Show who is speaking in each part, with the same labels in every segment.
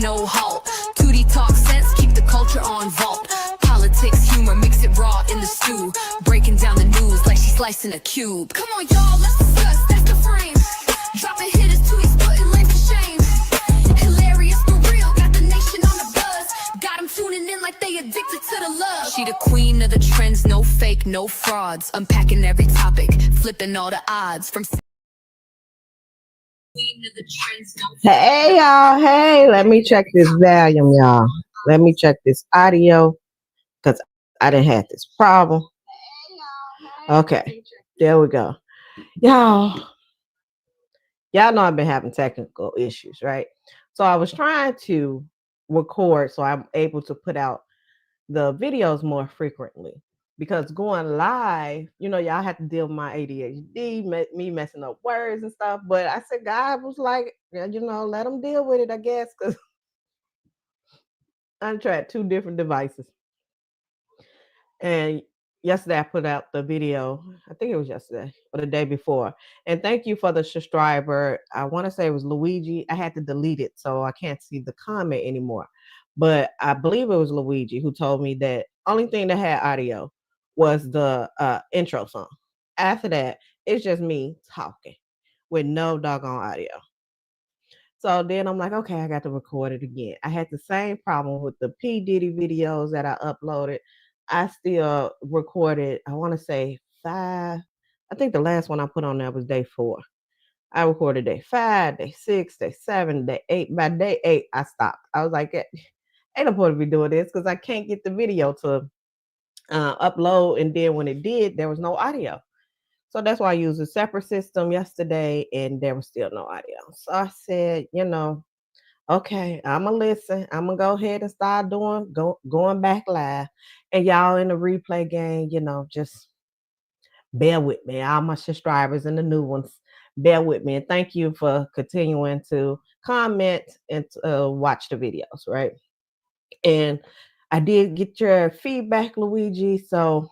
Speaker 1: no halt. 2D talk sense, keep the culture on vault. Politics, humor, mix it raw in the stew. Breaking down the news like she's slicing a cube. Come on, y'all, let's discuss, that's the frame. Dropping hitters, tweets, putting lame to shame. Hilarious for real, got the nation on the buzz. Got them tuning in like they addicted to the love. She the queen of the trends, no fake, no frauds. Unpacking every topic, flipping all the odds. From
Speaker 2: hey y'all, hey, let me check this volume, y'all. Let me check this audio because I didn't have this problem. Okay, there we go. Y'all know I've been having technical issues, right? So I was trying to record so I'm able to put out the videos more frequently. Because going live, y'all have to deal with my ADHD, me messing up words and stuff. But I said, God was like, let them deal with it, I guess, because I tried 2 different devices. And yesterday I put out the video. I think it was yesterday or the day before. And thank you for the subscriber. I want to say it was Luigi. I had to delete it, so I can't see the comment anymore. But I believe it was Luigi who told me that only thing that had audio was the intro song. After that, it's just me talking with no doggone audio. So then I'm like, okay, I got to record it again. I had the same problem with the P. Diddy videos that I uploaded. I still recorded, I want to say 5. I think the last one I put on there was day 4. I recorded day 5, day 6, day 7, day 8. By day 8, I stopped. I was like, ain't no point to be doing this because I can't get the video to upload. And then when it did, there was no audio. So that's why I used a separate system yesterday and there was still no audio. So I said, okay, I'm going to listen. I'm going to go ahead and start going back live. And y'all in the replay game, just bear with me. All my subscribers and the new ones, bear with me. And thank you for continuing to comment and watch the videos, right? And I did get your feedback, Luigi. So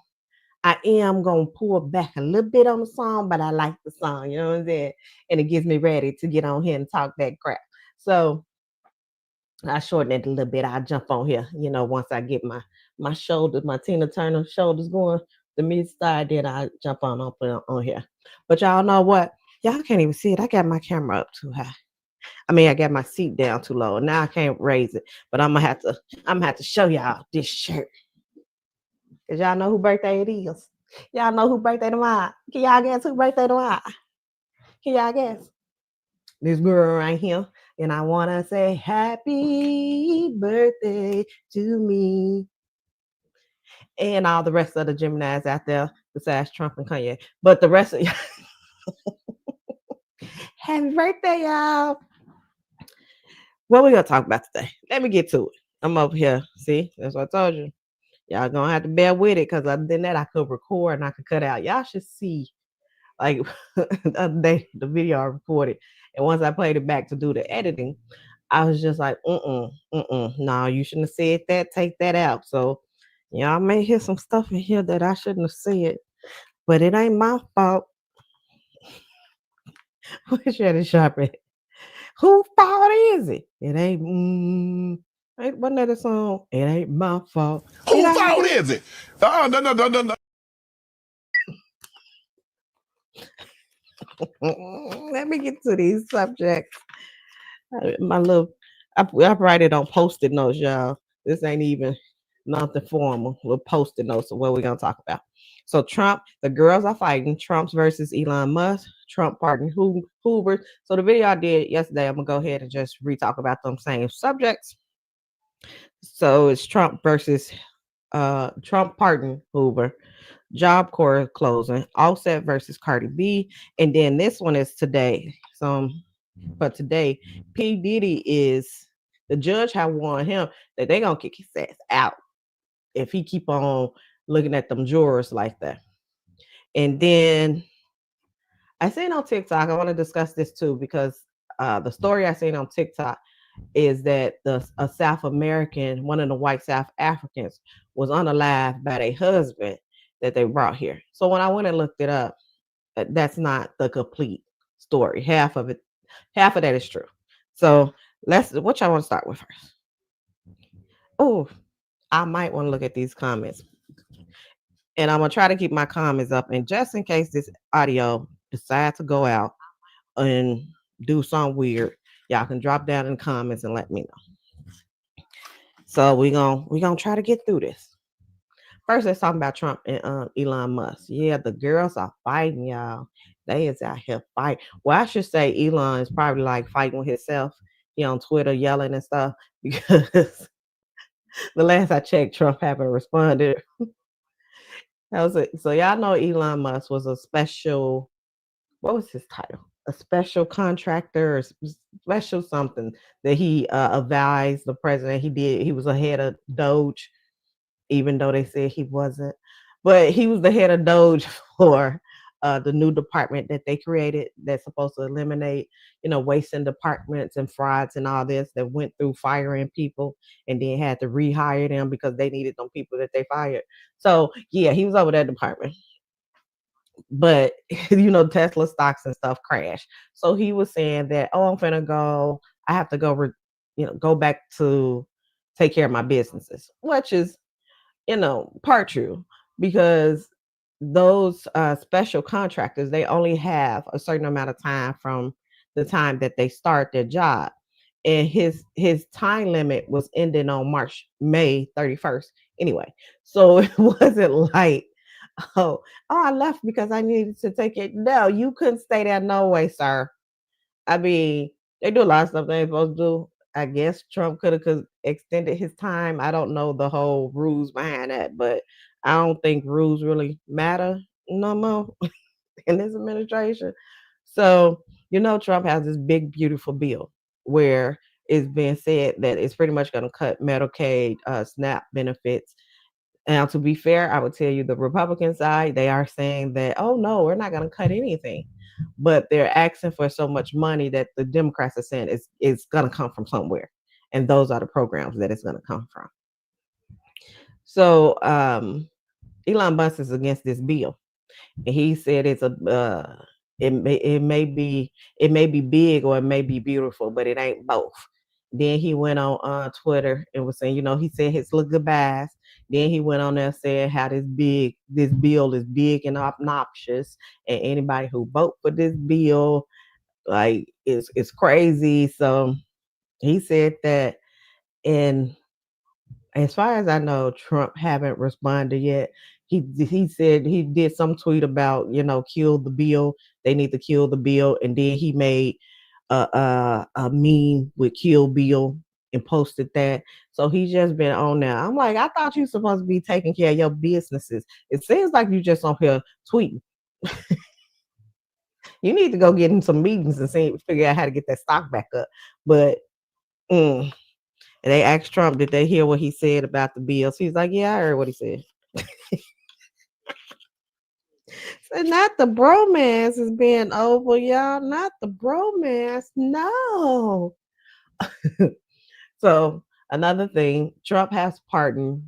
Speaker 2: I am going to pull back a little bit on the song, but I like the song, you know what I'm saying? And it gets me ready to get on here and talk that crap. So I shorten it a little bit. I'll jump on here, once I get my shoulders, my Tina Turner shoulders going, the mid-thigh, then I jump on here. But y'all know what? Y'all can't even see it. I got my camera up too high. I got my seat down too low. Now I can't raise it. But I'm gonna have to show y'all this shirt. Cause y'all know who birthday it is. Y'all know who birthday tomorrow. Can y'all guess who birthday tomorrow? Can y'all guess? This girl right here. And I want to say happy birthday to me. And all the rest of the Geminis out there besides Trump and Kanye. But the rest of y'all. Happy birthday, y'all. What we going to talk about today? Let me get to it. I'm over here. See, that's what I told you. Y'all going to have to bear with it because other than that, I could record and I could cut out. Y'all should see, like, the other day, the video I recorded. And once I played it back to do the editing, I was just like, no, you shouldn't have said that. Take that out. So y'all may hear some stuff in here that I shouldn't have said, but it ain't my fault. Where's Shannon Sharp at? Whose fault is it? It ain't, wasn't that a song? It ain't my fault.
Speaker 3: Whose fault is it? Oh, no.
Speaker 2: Let me get to these subjects. I write it on Post-it notes, y'all. This ain't even nothing formal. We'll Post-it notes of what we're gonna talk about. So Trump, the girls are fighting. Trump's versus Elon Musk. Trump pardon Hoover. So the video I did yesterday, I'm gonna go ahead and just re-talk about them same subjects. So it's Trump versus Trump pardon Hoover. Job Corps closing. Offset versus Cardi B. And then this one is today. But today, P. Diddy is, the judge have warned him that they're going to kick his ass out if he keep on looking at them jurors like that. And then I seen on TikTok, I want to discuss this too, because the story I seen on TikTok is that a South American, one of the white South Africans, was unalived by their husband that they brought here. So when I went and looked it up, that's not the complete story. Half of that is true. So What y'all want to start with first? Oh, I might want to look at these comments, and I'm gonna try to keep my comments up. And just in case this audio decides to go out and do something weird, y'all can drop down in the comments and let me know. So we gonna try to get through this. First, let's talk about Trump and Elon Musk. Yeah, the girls are fighting, y'all. They is out here fighting. Well, I should say Elon is probably like fighting with himself. He on Twitter yelling and stuff because the last I checked, Trump haven't responded. That was it. So y'all know Elon Musk was a special. What was his title? A special contractor or special something that he advised the president. He did. He was a head of Doge, even though they said he wasn't. But he was the head of Doge for the new department that they created that's supposed to eliminate, waste in departments and frauds and all this that went through firing people and then had to rehire them because they needed them people that they fired. So yeah, he was over that department. But Tesla stocks and stuff crashed. So he was saying that, oh, I'm finna go. I have to go, go back to take care of my businesses, which is part true, because those special contractors, they only have a certain amount of time from the time that they start their job, and his time limit was ending on May 31st anyway. So it wasn't like, oh, I left because I needed to take it. No, you couldn't stay there no way, sir. I mean, they do a lot of stuff they ain't supposed to do. I guess Trump could have extended his time. I don't know the whole rules behind that, but I don't think rules really matter no more in this administration. So, Trump has this big, beautiful bill where it's being said that it's pretty much going to cut Medicaid, SNAP benefits. Now, to be fair, I would tell you the Republican side, they are saying that, oh, no, we're not going to cut anything. But they're asking for so much money that the Democrats are saying it's going to come from somewhere. And those are the programs that it's going to come from. So Elon Musk is against this bill. And he said it may be big or it may be beautiful, but it ain't both. Then he went on Twitter and was saying, he said his little goodbyes. Then he went on there saying how this bill is big and obnoxious, and anybody who vote for this bill, like, it's crazy. So he said that, and as far as I know, Trump haven't responded yet. He said he did some tweet about, kill the bill. They need to kill the bill, and then he made a meme with Kill Bill and posted that. So he's just been on there. I'm like, I thought you supposed to be taking care of your businesses. It seems like you just on here tweeting. You need to go get in some meetings and figure out how to get that stock back up. But and they asked Trump, did they hear what he said about the bills? He's like, yeah, I heard what he said. So not the bromance is being over, y'all. Not the bromance. No. So another thing, Trump has pardoned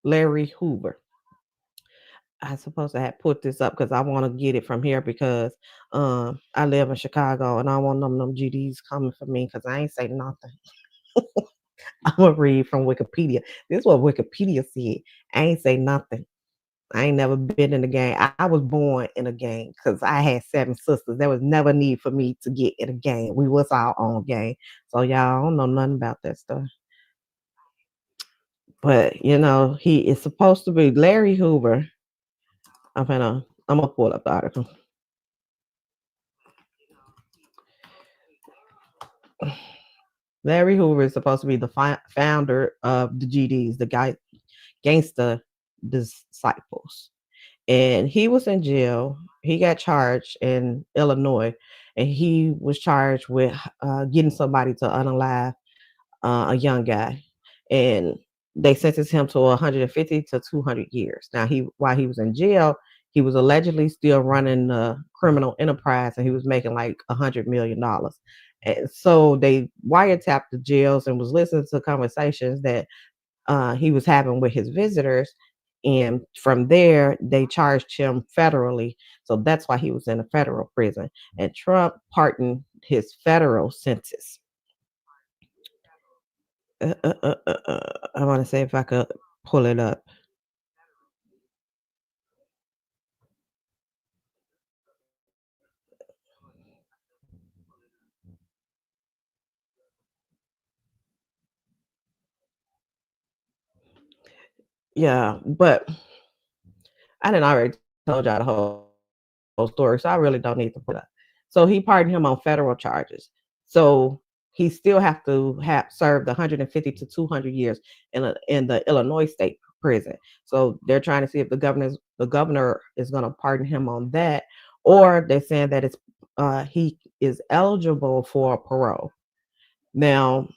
Speaker 2: Larry Hoover. I suppose I had put this up because I want to get it from here because I live in Chicago and I want them GDs coming for me because I ain't say nothing. I'm going to read from Wikipedia. This is what Wikipedia said. I ain't say nothing. I ain't never been in a gang. I was born in a gang because I had 7 sisters. There was never need for me to get in a gang. We was our own gang. So y'all don't know nothing about that stuff. But he is supposed to be Larry Hoover. I'm gonna pull up the article. Larry Hoover is supposed to be the founder of the GDs, the gangster disciples. And he was in jail. He got charged in Illinois, and he was charged with getting somebody to unalive a young guy. And they sentenced him to 150 to 200 years. Now, while he was in jail, he was allegedly still running a criminal enterprise, and he was making like $100 million. And so they wiretapped the jails and was listening to conversations that he was having with his visitors. And from there, they charged him federally. So that's why he was in a federal prison. And Trump pardoned his federal sentence. I want to say if I could pull it up. Yeah, but I didn't already told y'all the whole story, so I really don't need to put it up. So he pardoned him on federal charges. So he still have to have served 150 to 200 years in the Illinois state prison. So they're trying to see if the governor is going to pardon him on that, or they're saying that it's he is eligible for parole. Now,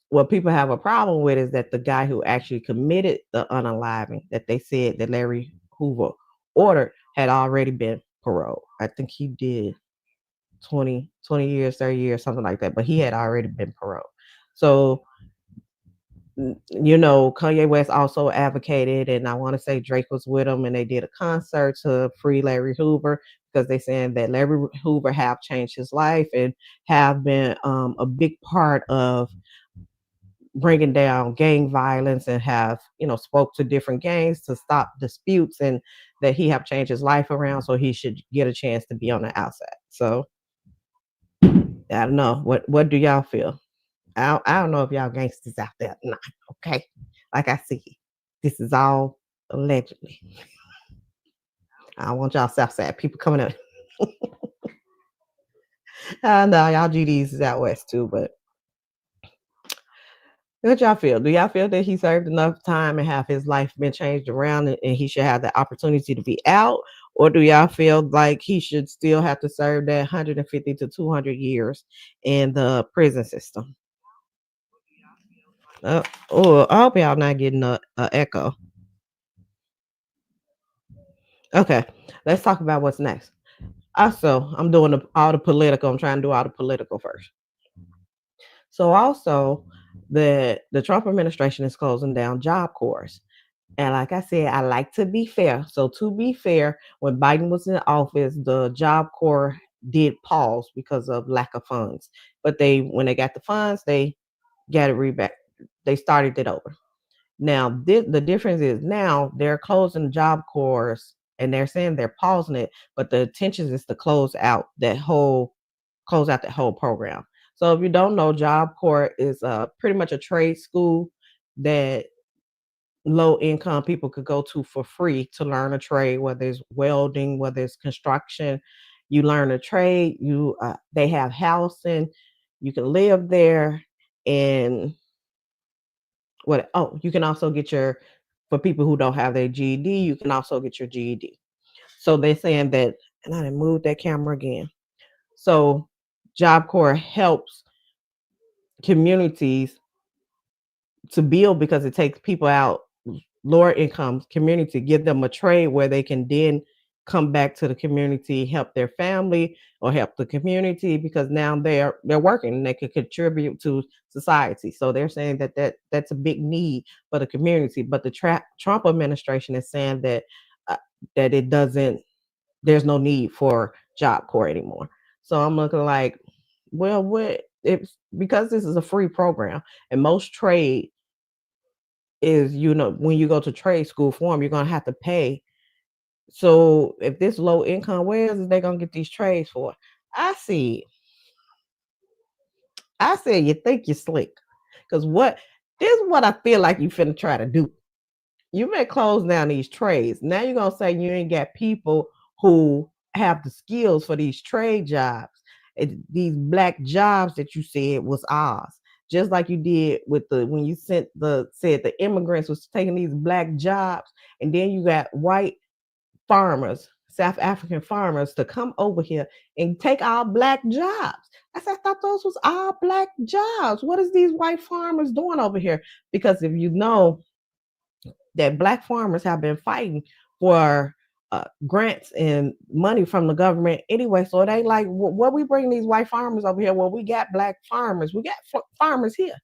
Speaker 2: what people have a problem with is that the guy who actually committed the unaliving that they said that Larry Hoover ordered had already been paroled. I think he did 20 years, 30 years, something like that, but he had already been paroled. So, Kanye West also advocated, and I want to say Drake was with him, and they did a concert to free Larry Hoover because they saying that Larry Hoover have changed his life and have been a big part of bringing down gang violence and have spoke to different gangs to stop disputes, and that he have changed his life around, so he should get a chance to be on the outside. So I don't know, what do y'all feel? I don't know if y'all gangsters out there or not. Okay, like I see, this is all allegedly. I don't want y'all Southside people coming up. I know y'all GDs is out west too, but what y'all feel? Do y'all feel that he served enough time and have his life been changed around, and he should have the opportunity to be out? Or do y'all feel like he should still have to serve that 150 to 200 years in the prison system? Oh, I hope y'all not getting a echo. Okay, let's talk about what's next. Also, I'm doing all the political. I'm trying to do all the political first. So also, the Trump administration is closing down Job Corps. And like I said, I like to be fair. So to be fair, when Biden was in office, the Job Corps did pause because of lack of funds. But when they got the funds, they got it back. They started it over. Now, the difference is now they're closing Job Corps, and they're saying they're pausing it, but the intention is to close out that whole program. So if you don't know, Job Corps is pretty much a trade school that low income people could go to for free to learn a trade, whether it's welding, whether it's construction. You learn a trade. They have housing. You can live there, and you can also get for people who don't have their GED, you can also get your GED. So they're saying that, and I didn't move that camera again. So Job Corps helps communities to build because it takes people out, lower income community, give them a trade where they can then come back to the community, help their family or help the community, because now they're working and they can contribute to society. So they're saying that's a big need for the community. But the Trump administration is saying that there's no need for Job Corps anymore. So I'm looking like, well, it's because this is a free program, and most trade is, when you go to trade school for them, you're going to have to pay. So if this low income, where is they going to get these trades for? I said, you think you're slick. Because this is what I feel like you finna try to do. You may close down these trades. Now you're going to say you ain't got people who have the skills for these trade jobs. These black jobs that you said was ours. Just like you did with when you said the immigrants was taking these black jobs, and then you got white farmers, South African farmers, to come over here and take our black jobs. I thought those was our black jobs. What is these white farmers doing over here? Because if you know that black farmers have been fighting for grants and money from the government anyway. So they like, what we bring these white farmers over here? Well, we got black farmers. We got farmers here.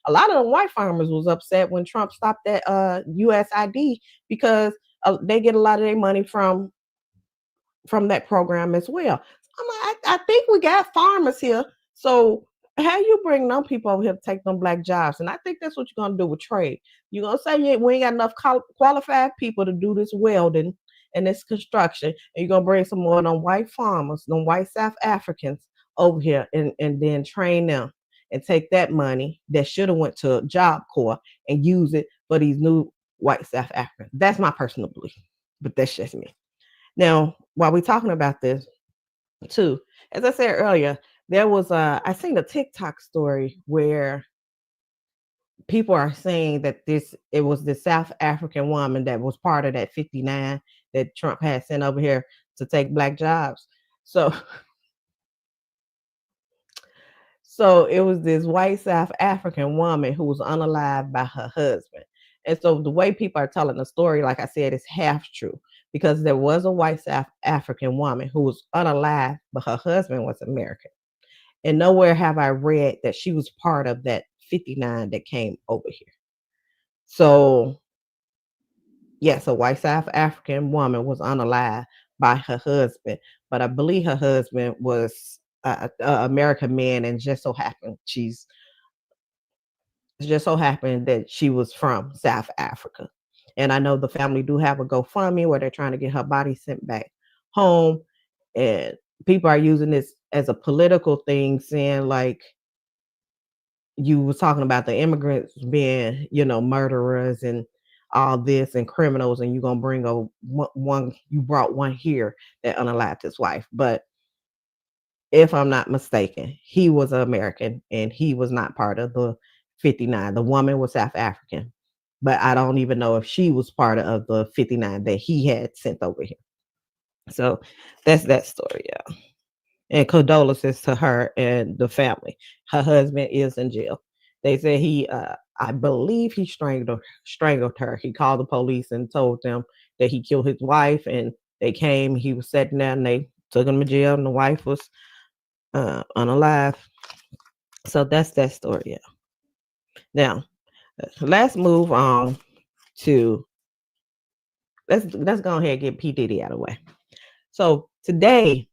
Speaker 2: A lot of the white farmers was upset when Trump stopped that USID because they get a lot of their money from that program as well. I'm like, I think we got farmers here. So how you bring them people over here to take them black jobs? And I think that's what you're gonna do with trade. You're gonna say we ain't got enough qualified people to do this welding and this construction, and you're gonna bring some more of them white farmers, them white South Africans over here, and then train them and take that money that should have went to Job Corps and use it for these new white South Africans. That's my personal belief, but that's just me. Now, while we're talking about this, too, as I said earlier, there was I seen a TikTok story where people are saying that it was the South African woman that was part of that 59 that Trump had sent over here to take black jobs. So so it was this white South African woman who was unalived by her husband. And so the way people are telling the story, like I said, is half true because there was a white South African woman who was unalived, but her husband was American. And nowhere have I read that she was part of that 59 that came over here. So, yes, a white South African woman was unalived by her husband, but I believe her husband was an American man, and just so happened that she was from South Africa. And I know the family do have a GoFundMe where they're trying to get her body sent back home, and people are using this as a political thing, saying like, you was talking about the immigrants being, murderers and all this and criminals, and you're gonna bring you brought one here that unalived his wife. But if I'm not mistaken, he was an American and he was not part of the 59. The woman was South African, but I don't even know if she was part of the 59 that he had sent over here. So that's that story, yeah. And condolences to her and the family. Her husband is in jail. They say I believe he strangled her. He called the police and told them that he killed his wife, and they came. He was sitting there, and they took him to jail, and the wife was unalive. So that's that story. Yeah. Now, let's move on to let's go ahead and get P. Diddy out of the way. So today,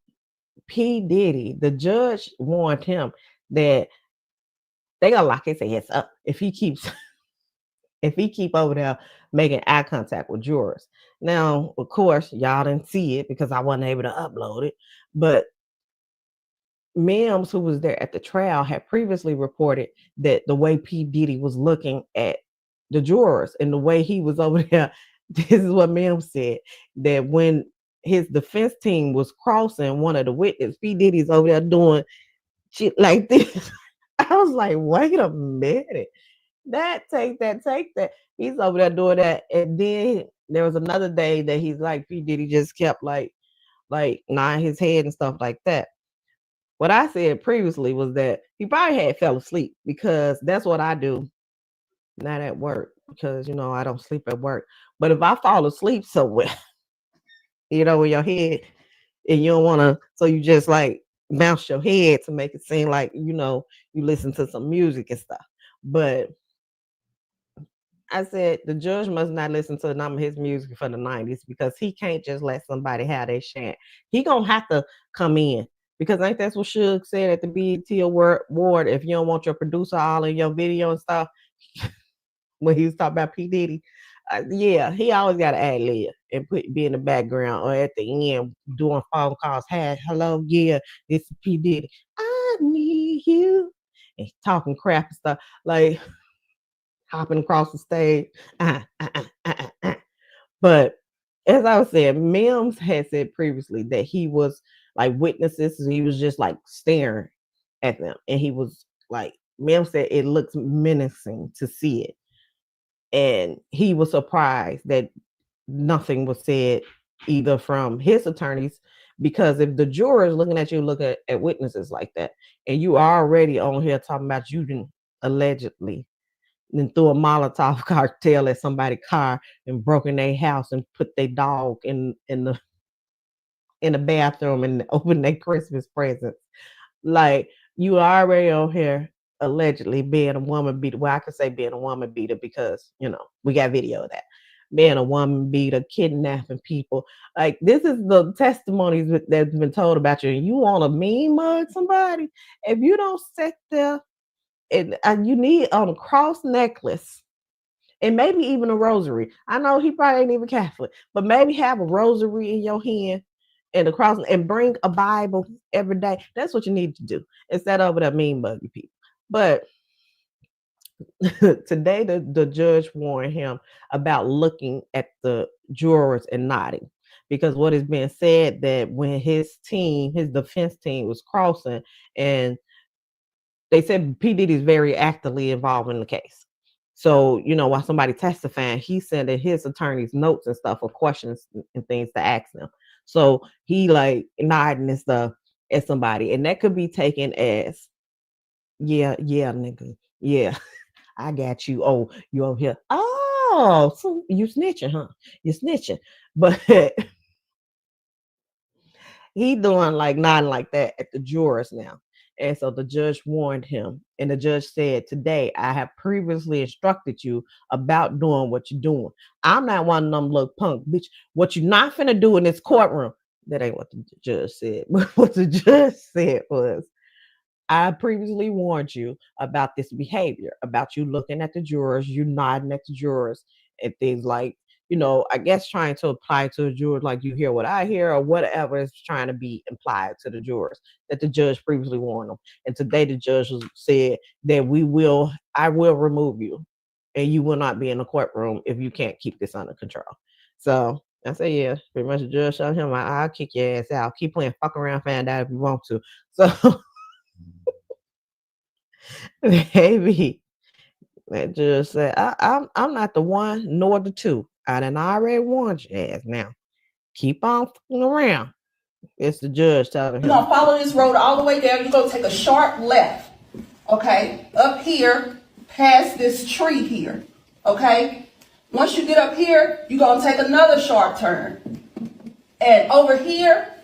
Speaker 2: P. Diddy, the judge warned him that they gonna lock his ass up if he keep over there making eye contact with jurors. Now, of course, y'all didn't see it because I wasn't able to upload it, but Mims, who was there at the trial, had previously reported that the way P. Diddy was looking at the jurors and the way he was over there, this is what Mims said, that when his defense team was crossing one of the witnesses, P. Diddy's over there doing shit like this. I was like, wait a minute. Take that. He's over there doing that. And then there was another day that he's like, P. Diddy just kept like nodding his head and stuff like that. What I said previously was that he probably had fell asleep, because that's what I do, not at work, because, I don't sleep at work. But if I fall asleep somewhere, in your head, and you don't want to, so you just like bounce your head to make it seem like, you listen to some music and stuff. But I said the judge must not listen to none of his music for the 90s, because he can't just let somebody have their chant. He gonna have to come in, because I think that's what Suge said at the BET Award. If you don't want your producer all in your video and stuff, when he was talking about P. Diddy, yeah, he always got to ad lib and be in the background or at the end doing phone calls. Hey, hello, yeah, this is P. Diddy. I need you. And talking crap and stuff, like hopping across the stage. But as I was saying, Mims had said previously that he was like witnesses. He was just like staring at them. And he was like, Mims said it looks menacing to see it. And he was surprised that nothing was said either from his attorneys, because if the juror is looking at you, look at witnesses like that, and you are already on here talking about you didn't allegedly then threw a Molotov cocktail at somebody's car and broken their house and put their dog in the bathroom and opened their Christmas presents. Like, you are already on here allegedly being a woman beater. Well, I could say being a woman beater because, we got video of that. being a woman beater, kidnapping people. Like this is the testimonies that's been told about you. And you want to mean mug somebody? If you don't sit there and you need on a cross necklace and maybe even a rosary. I know he probably ain't even Catholic, but maybe have a rosary in your hand and a cross and bring a Bible every day. That's what you need to do instead of that mean buggy people. But today the judge warned him about looking at the jurors and nodding because what is being said that when his defense team was crossing and they said P. Diddy is very actively involved in the case. So, while somebody testifying, he's sending his attorneys notes and stuff or questions and things to ask them. So he like nodding and stuff at somebody. And that could be taken as, yeah, nigga. Yeah, I got you. Oh, you over here. Oh, so you snitching, huh? You snitching. But he doing like nodding like that at the jurors now. And so the judge warned him, and the judge said, "Today, I have previously instructed you about doing what you're doing. I'm not one of them little punk bitch. What you're not finna do in this courtroom." That ain't what the judge said. What the judge said was, I previously warned you about this behavior, about you looking at the jurors, you nodding at the jurors, and things like, I guess trying to apply to the jurors, like you hear what I hear, or whatever is trying to be implied to the jurors that the judge previously warned them. And today the judge said that I will remove you, and you will not be in the courtroom if you can't keep this under control. So I say, yeah, pretty much the judge showed him, I'll kick your ass out. Keep playing fuck around, find out if you want to. So maybe that judge said, I'm not the one nor the two. I done already warned your ass. Now keep on fooling around. It's the judge telling him.
Speaker 4: You're gonna follow this road all the way down. You're gonna take a sharp left. Okay, up here, past this tree here. Okay, once you get up here, you're gonna take another sharp turn. And over here,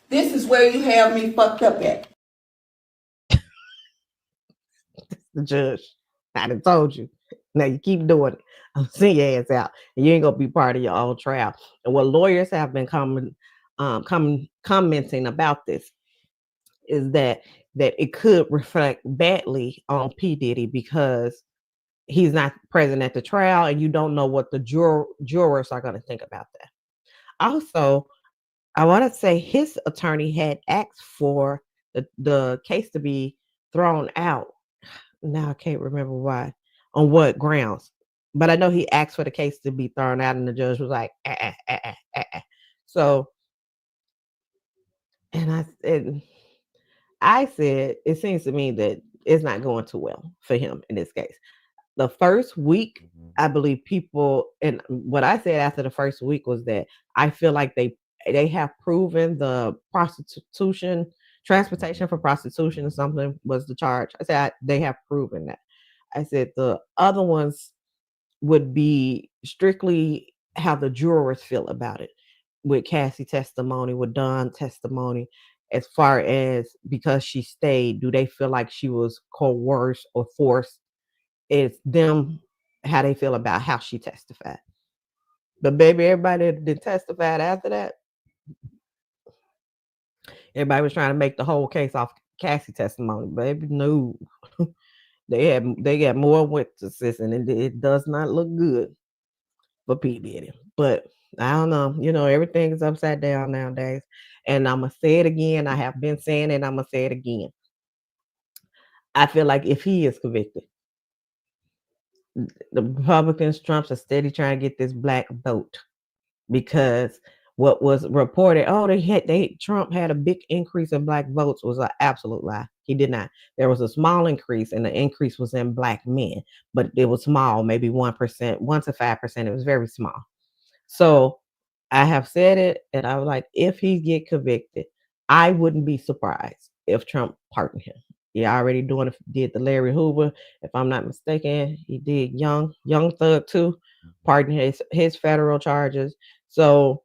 Speaker 4: this is where you have me fucked up at.
Speaker 2: The judge, I done told you. Now you keep doing it. I'm seeing your ass out, and you ain't gonna be part of your own trial. And what lawyers have been commenting about this is that it could reflect badly on P. Diddy because he's not present at the trial, and you don't know what the jurors are going to think about that. Also, I want to say his attorney had asked for the case to be thrown out. Now I can't remember why, on what grounds, but I know he asked for the case to be thrown out, and the judge was like, So, and I said, it seems to me that it's not going too well for him in this case. The first week, I believe people, and what I said after the first week was that I feel like they have proven the transportation for prostitution or something was the charge. I said they have proven that. I said the other ones would be strictly how the jurors feel about it, with Cassie testimony, with Don testimony, as far as because she stayed, do they feel like she was coerced or forced? It's them how they feel about how she testified. But baby, everybody that testified after that, everybody was trying to make the whole case off Cassie testimony. Baby, no. they got more witnesses, and it does not look good for P. Diddy. But I don't know. Everything is upside down nowadays. And I'm going to say it again. I have been saying it. I'm going to say it again. I feel like if he is convicted, the Republicans, Trump, are steady trying to get this black vote because what was reported, Trump had a big increase in black votes was an absolute lie. He did not. There was a small increase, and the increase was in black men, but it was small, maybe 1%, 1 to 5%. It was very small. So I have said it, and I was like, if he get convicted, I wouldn't be surprised if Trump pardoned him. He already did the Larry Hoover, if I'm not mistaken. He did Young Thug too, pardon his federal charges. So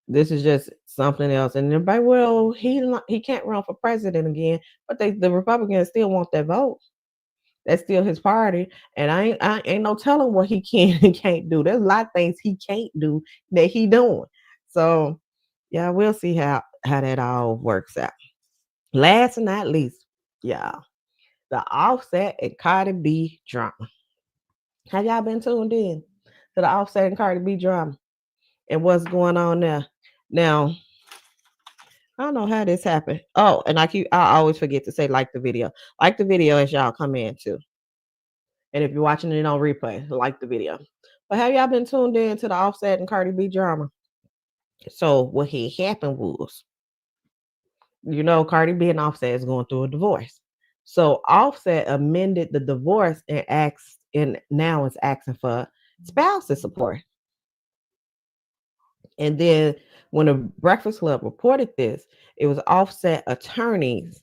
Speaker 2: this is just something else. And everybody, well, he can't run for president again, but the Republicans still want that vote. That's still his party, and I ain't no telling what he can and can't do. There's a lot of things he can't do that he doing. So yeah, we'll see how that all works out. Last and not least, y'all, the Offset and Cardi B drama. Have y'all been tuned in to the Offset and Cardi B drama and what's going on there? Now, I don't know how this happened. Oh, and I always forget to say like the video. Like the video as y'all come in too. And if you're watching it on replay, like the video. But have y'all been tuned in to the Offset and Cardi B drama? So what had happened was, Cardi B and Offset is going through a divorce. So Offset amended the divorce and now is asking for spousal support. And then when the Breakfast Club reported this, it was Offset attorneys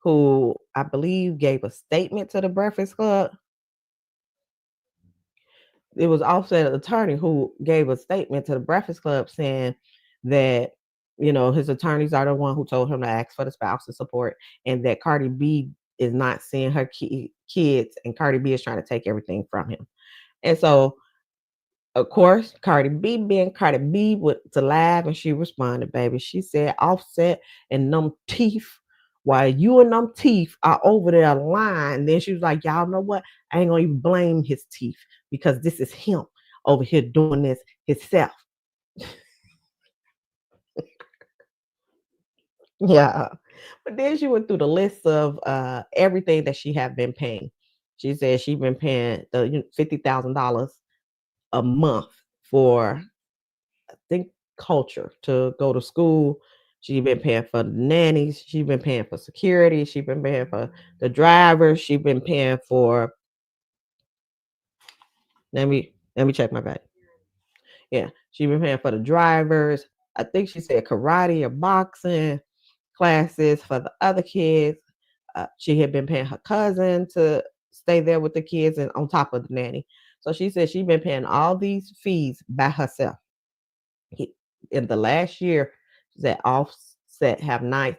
Speaker 2: who I believe gave a statement to the Breakfast Club. It was Offset attorney who gave a statement to the Breakfast Club saying that his attorneys are the one who told him to ask for the spousal support, and that Cardi B is not seeing her kids, and Cardi B is trying to take everything from him. And so, of course, Cardi B being Cardi B was alive, and she responded, baby. She said, Offset and them teeth, while you and them teeth are over there lying. Then she was like, y'all know what? I ain't gonna even blame his teeth because this is him over here doing this himself. Yeah. But then she went through the list of everything that she had been paying. She said she'd been paying the $50,000 a month for, I think, culture to go to school. She's been paying for the nannies. She's been paying for security. She's been paying for the drivers. She's been paying for. Let me check my bag. Yeah, she's been paying for the drivers. I think she said karate or boxing classes for the other kids. She had been paying her cousin to stay there with the kids and on top of the nanny. So she said she'd been paying all these fees by herself. In the last year, that Offset have not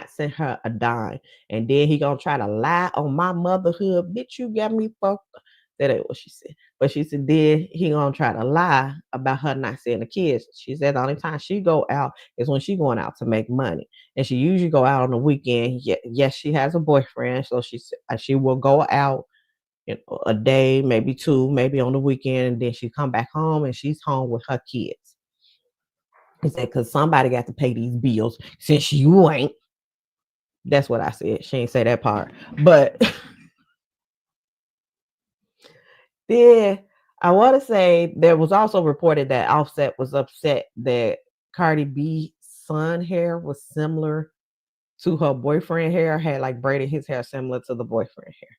Speaker 2: sent her a dime. And then he gonna try to lie on my motherhood. Bitch, you got me fucked up. That ain't what she said. But she said then he gonna try to lie about her not seeing the kids. She said the only time she go out is when she going out to make money. And she usually go out on the weekend. Yes, she has a boyfriend. So she will go out a day, maybe two, maybe on the weekend, and then she come back home and she's home with her kids. He said, because somebody got to pay these bills since you ain't. That's what I said. She ain't say that part. But then I want to say there was also reported that Offset was upset that Cardi B's son hair was similar to her boyfriend hair, had like braided his hair similar to the boyfriend hair.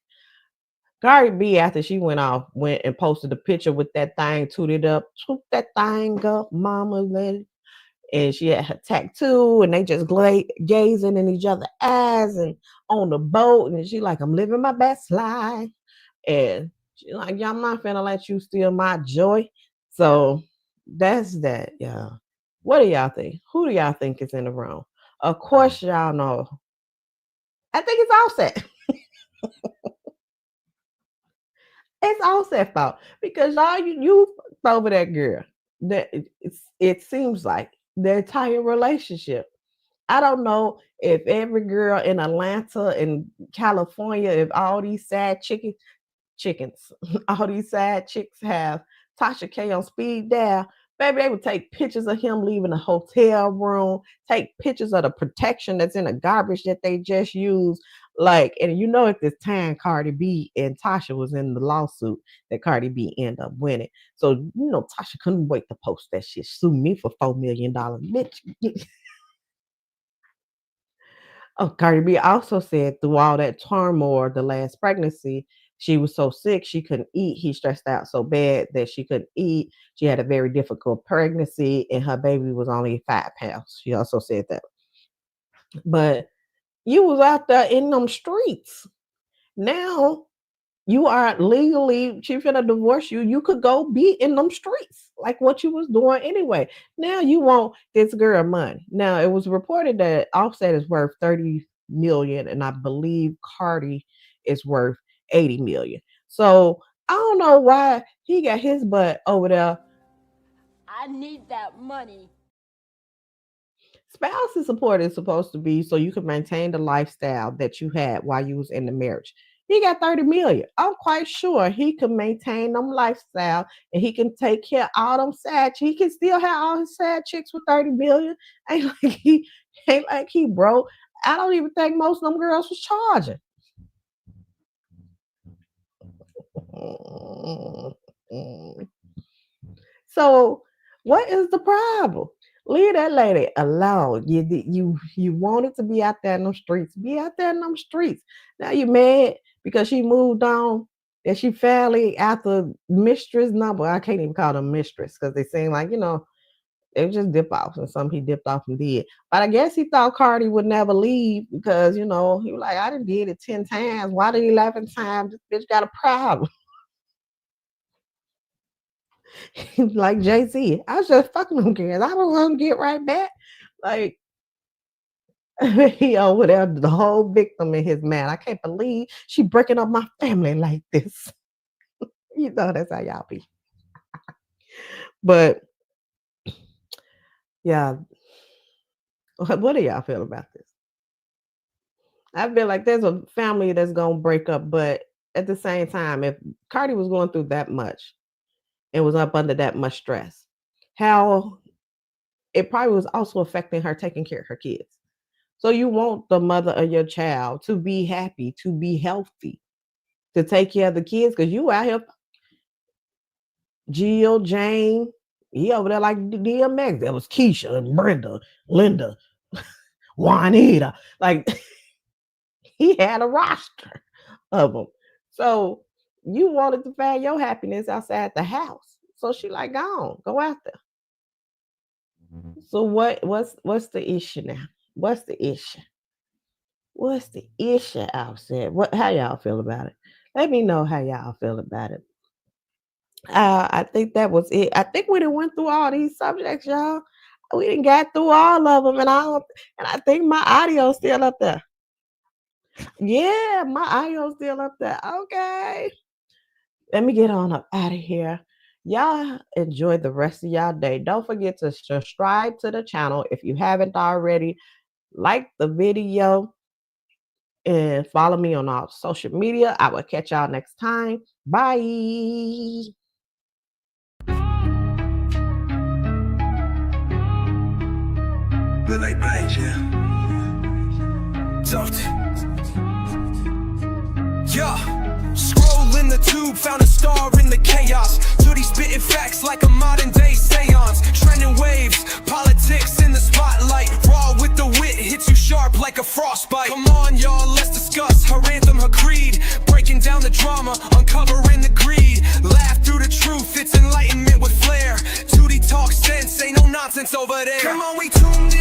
Speaker 2: Cardi B, after she went and posted a picture with that thing tooted up, toot that thing up, mama, let it. And she had her tattoo, and they just gazing in each other's eyes and on the boat. And she like, I'm living my best life. And she like, y'all not finna let you steal my joy. So that's that, y'all. What do y'all think? Who do y'all think is in the wrong? Of course, y'all know. I think it's Offset. It's Offset's fault because y'all you over that girl. That it seems like the entire relationship. I don't know if every girl in Atlanta and California, if all these sad chickens, all these sad chicks have Tasha K on speed dial. Baby, they would take pictures of him leaving the hotel room, take pictures of the protection that's in the garbage that they just used. Like, and at this time, Cardi B and Tasha was in the lawsuit that Cardi B ended up winning. So, Tasha couldn't wait to post that shit. Sue me for $4 million. Bitch. Oh, Cardi B also said through all that turmoil, the last pregnancy, she was so sick she couldn't eat. He stressed out so bad that she couldn't eat. She had a very difficult pregnancy, and her baby was only 5 pounds. She also said that. But you was out there in them streets. Now you are legally, she finna divorce you. You could go be in them streets like what you was doing anyway. Now you want this girl money. Now it was reported that Offset is worth $30 million, and I believe Cardi is worth 80 million. So I don't know why he got his butt over there.
Speaker 5: I need that money.
Speaker 2: Spousal support is supposed to be so you can maintain the lifestyle that you had while you was in the marriage. He got 30 million. I'm quite sure he can maintain them lifestyle and he can take care of all them sad chicks. He can still have all his sad chicks with 30 million. Ain't like he broke. I don't even think most of them girls was charging. So what is the problem? Leave that lady alone. You wanted to be out there in them streets. Be out there in them streets. Now you mad because she moved on and she finally after mistress number. I can't even call them mistress because they seem like, they just dip off. And some he dipped off and did. But I guess he thought Cardi would never leave because, he was like, I done did it 10 times. Why the 11th time this bitch got a problem? Like Jay-Z, I was just fucking them kids. I was gonna get right back. Like he over there, the whole victim in his man. I can't believe she breaking up my family like this. That's how y'all be. But yeah, what do y'all feel about this? I feel like there's a family that's gonna break up, but at the same time, if Cardi was going through that much and was up under that much stress, how it probably was also affecting her taking care of her kids. So you want the mother of your child to be happy, to be healthy, to take care of the kids, because you out here, Jill, Jane, he over there like DMX. There was Keisha and Brenda, Linda, Juanita. Like he had a roster of them. So you wanted to find your happiness outside the house. So she like, go out there. So what's the issue now? What's the issue? What's the issue outside? How y'all feel about it? Let me know how y'all feel about it. I think that was it. I think we done went through all these subjects, y'all. We didn't get through all of them, and I think my audio's still up there. Yeah, my audio's still up there. Okay. Let me get on up out of here. Y'all enjoy the rest of y'all day. Don't forget to subscribe to the channel if you haven't already. Like the video and follow me on all social media. I will catch y'all next time. Bye.
Speaker 6: The night page, yeah. Scroll in the tube, found a star in the chaos. Duty spitting facts like a modern day seance. Trending waves, politics in the spotlight. Raw with the wit, hits you sharp like a frostbite. Come on, y'all, let's discuss her anthem, her creed. Breaking down the drama, uncovering the greed. Laugh through the truth, it's enlightenment with flair. Duty talk sense, ain't no nonsense over there. Come on, we tuned in.